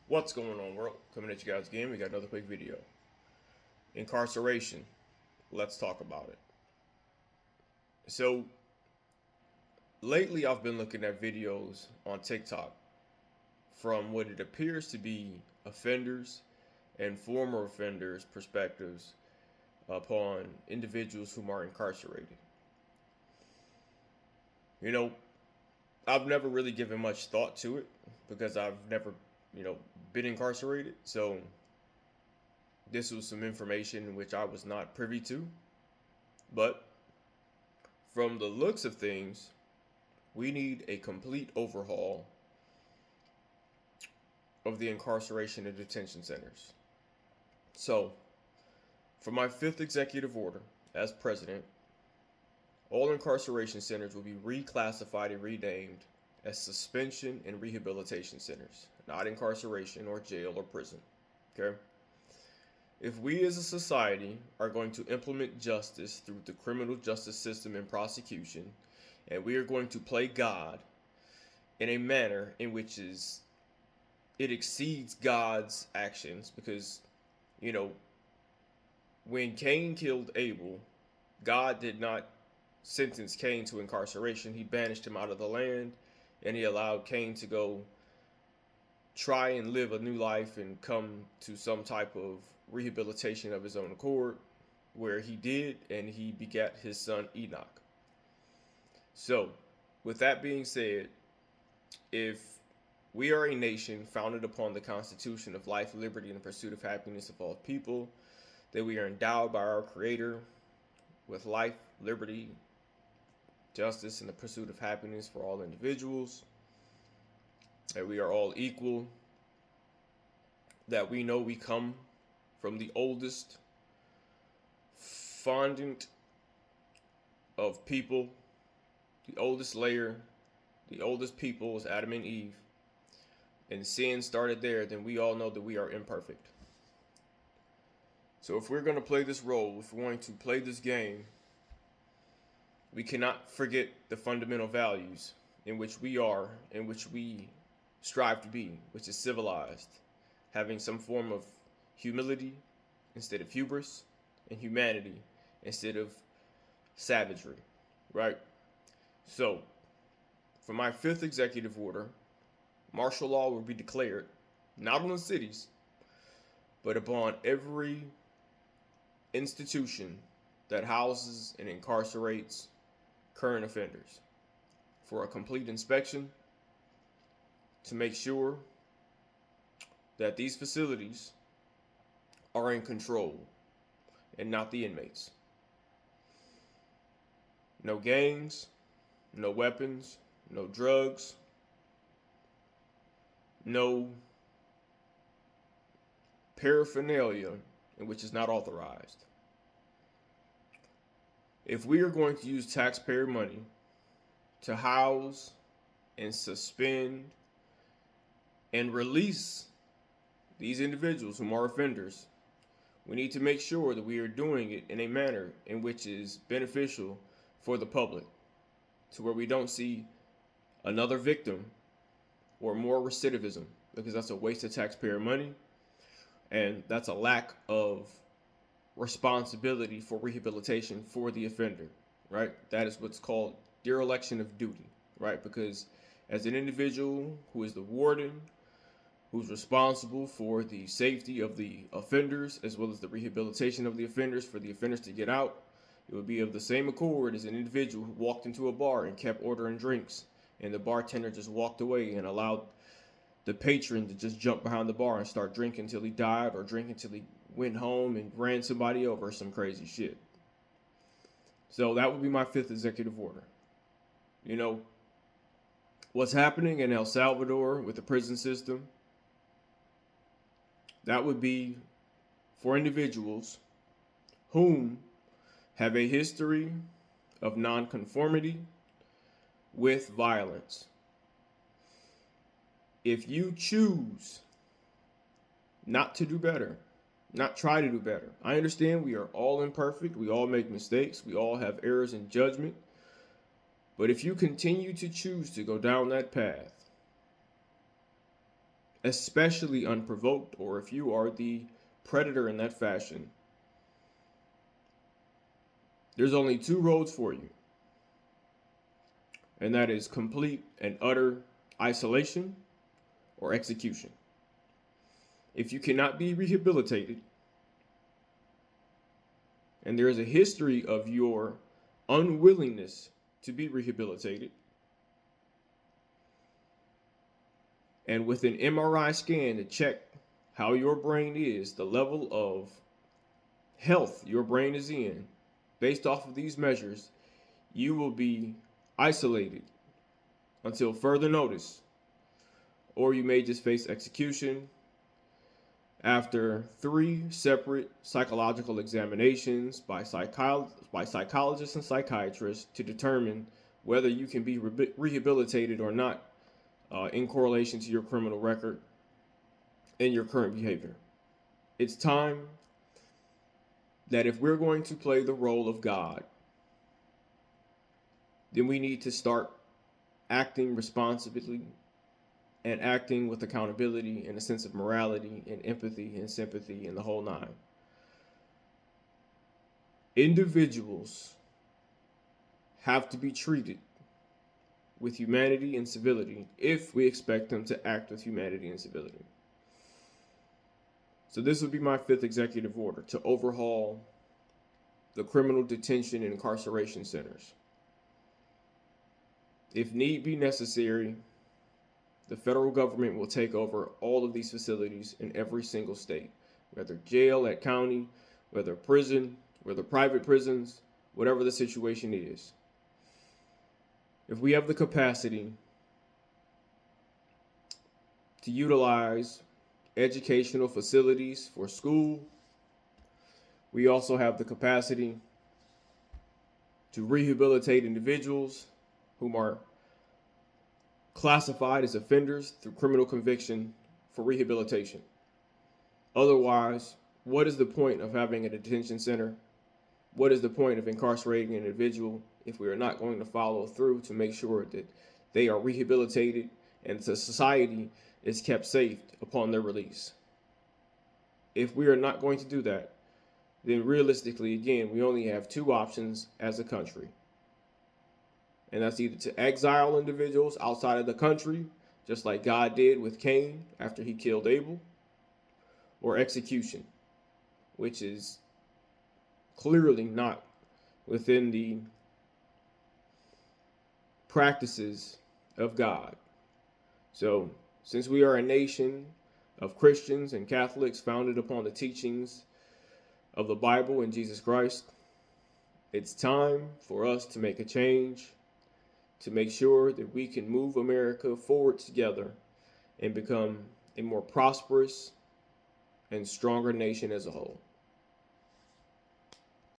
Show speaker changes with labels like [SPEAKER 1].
[SPEAKER 1] What's going on, world? Coming at you guys again. We got another quick video. Incarceration. Let's talk about it. So, lately I've been looking at videos on TikTok from what it appears to be offenders and former offenders' perspectives upon individuals whom are incarcerated. You know, I've never really given much thought to it because I've never, been incarcerated. So, this was some information which I was not privy to. But from the looks of things, we need a complete overhaul of the incarceration and detention centers. So, for my fifth executive order as president, all incarceration centers will be reclassified and renamed as suspension and rehabilitation centers, not incarceration or jail or prison. Okay? If we as a society are going to implement justice through the criminal justice system and prosecution, and we are going to play God in a manner in which it exceeds God's actions, because you know when Cain killed Abel, God did not sentence Cain to incarceration. He banished him out of the land, and he allowed Cain to go try and live a new life and come to some type of rehabilitation of his own accord, where he did, and he begat his son Enoch. So, with that being said, if we are a nation founded upon the Constitution of life, liberty, and the pursuit of happiness of all people, that we are endowed by our Creator with life, liberty, justice, and the pursuit of happiness for all individuals, that we are all equal, that we know we come from the oldest fondant of people, the oldest layer, the oldest people is Adam and Eve, and sin started there, then we all know that we are imperfect. So if we're going to play this role, if we're going to play this game, we cannot forget the fundamental values in which we are, in which we strive to be, which is civilized, having some form of humility instead of hubris, and humanity instead of savagery, right? So, for my fifth executive order, martial law will be declared, not on the cities, but upon every institution that houses and incarcerates current offenders, for a complete inspection to make sure that these facilities are in control and not the inmates. No gangs, no weapons, no drugs, no paraphernalia in which is not authorized. If we are going to use taxpayer money to house and suspend and release these individuals whom are offenders, we need to make sure that we are doing it in a manner in which is beneficial for the public, to where we don't see another victim or more recidivism, because that's a waste of taxpayer money, and that's a lack of responsibility for rehabilitation for the offender, right? That is what's called dereliction of duty, right? Because as an individual who is the warden, who's responsible for the safety of the offenders as well as the rehabilitation of the offenders for the offenders to get out, it would be of the same accord as an individual who walked into a bar and kept ordering drinks, and the bartender just walked away and allowed the patron to just jump behind the bar and start drinking until he died, or drink until he went home and ran somebody over, or some crazy shit. So that would be my fifth executive order. You know, what's happening in El Salvador with the prison system, that would be for individuals whom have a history of nonconformity with violence. If you choose not to do better, not try to do better, I understand we are all imperfect, we all make mistakes, we all have errors in judgment, but if you continue to choose to go down that path, especially unprovoked, or if you are the predator in that fashion, there's only two roads for you, and that is complete and utter isolation or execution. If you cannot be rehabilitated, and there is a history of your unwillingness to be rehabilitated, and with an MRI scan to check how your brain is, the level of health your brain is in, based off of these measures, you will be isolated until further notice, or you may just face execution after 3 separate psychological examinations by psychologists and psychiatrists to determine whether you can be rehabilitated or not in correlation to your criminal record and your current behavior. It's time that if we're going to play the role of God, then we need to start acting responsibly and acting with accountability and a sense of morality and empathy and sympathy and the whole nine. Individuals have to be treated with humanity and civility if we expect them to act with humanity and civility. So this would be my 5th executive order, to overhaul the criminal detention and incarceration centers. If need be necessary, the federal government will take over all of these facilities in every single state, whether jail at county, whether prison, whether private prisons, whatever the situation is. If we have the capacity to utilize educational facilities for school, we also have the capacity to rehabilitate individuals whom are classified as offenders through criminal conviction for rehabilitation. Otherwise, what is the point of having a detention center? What is the point of incarcerating an individual if we are not going to follow through to make sure that they are rehabilitated and the society is kept safe upon their release? If we are not going to do that, then realistically, again, we only have 2 options as a country. And that's either to exile individuals outside of the country, just like God did with Cain after he killed Abel, or execution, which is clearly not within the practices of God. So, since we are a nation of Christians and Catholics founded upon the teachings of the Bible and Jesus Christ, it's time for us to make a change, to make sure that we can move America forward together and become a more prosperous and stronger nation as a whole.